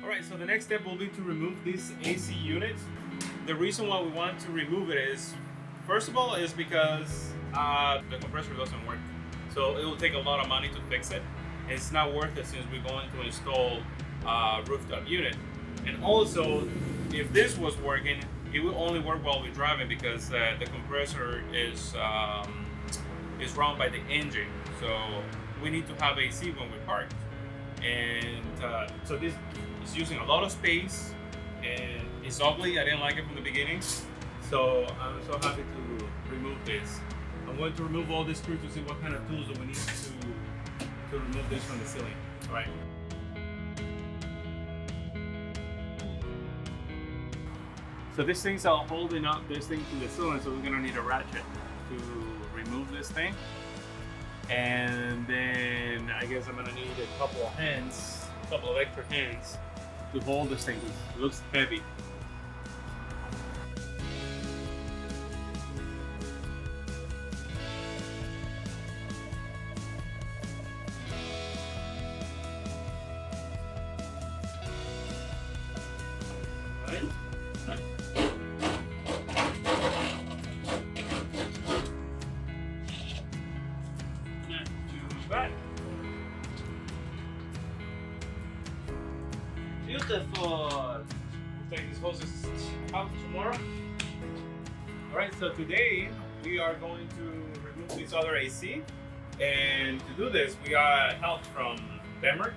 Alright, so the next step will be to remove this AC unit. The reason why we want to remove it is, first of all, is because the compressor doesn't work. So it will take a lot of money to fix it. It's not worth it since we're going to install a rooftop unit. And also, if this was working, it will only work while we're driving because the compressor is run by the engine. So we need to have AC when we park. And so this is using a lot of space and it's ugly. I didn't like it from the beginning. So I'm so happy to remove this. I'm going to remove all this screws to see what kind of tools that we need to remove this from the ceiling. All right. So these things are holding up this thing to the ceiling, so we're gonna need a ratchet to remove this thing. And then I guess I'm gonna need a couple of extra hands to hold this thing. It looks heavy. Beautiful. We'll take these hoses out tomorrow. Alright, so today we are going to remove this other AC. And to do this, we got help from Denmark.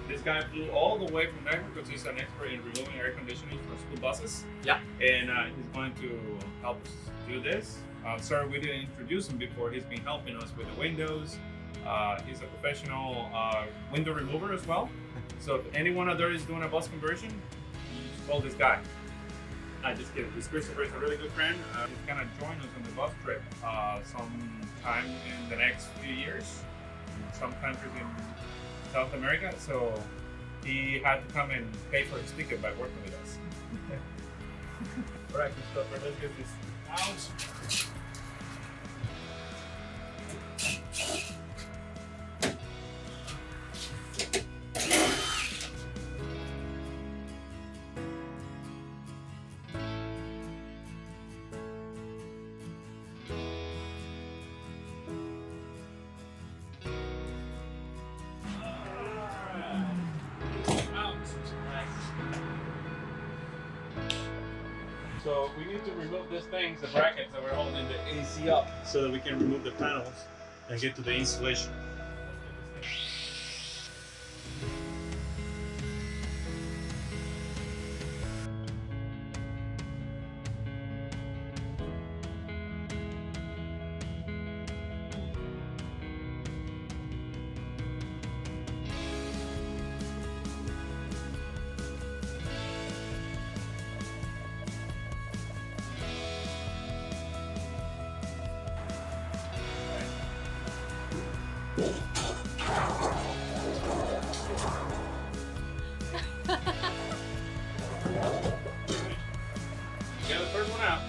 This guy flew all the way from Denmark because he's an expert in removing air conditioning for school buses. Yeah. And he's going to help us do this. Sorry we didn't introduce him before. He's been helping us with the windows. He's a professional window remover as well. So if anyone out there is doing a bus conversion, you just call this guy. Just kidding. This Christopher is a really good friend. He's gonna join us on the bus trip sometime in the next few years in some countries in South America. So he had to come and pay for his ticket by working with us. All right, Christopher, let's get this out. So we need to remove these things, the brackets that we're holding the AC up, so that we can remove the panels and get to the insulation. Get the first one out.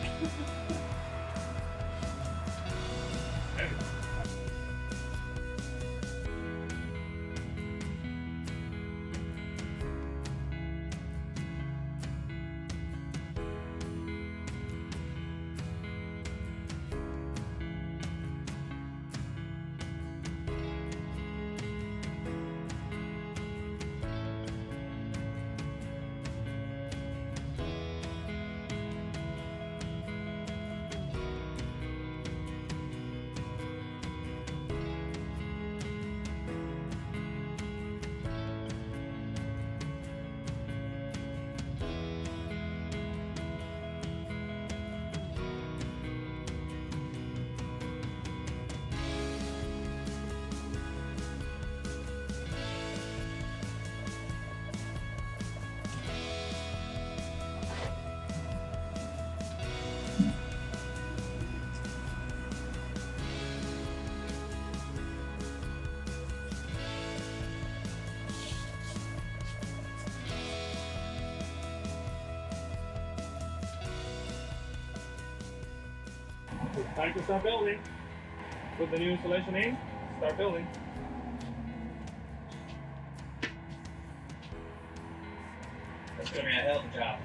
Time to start building. Put the new insulation in, start building. That's gonna be a hell of a job.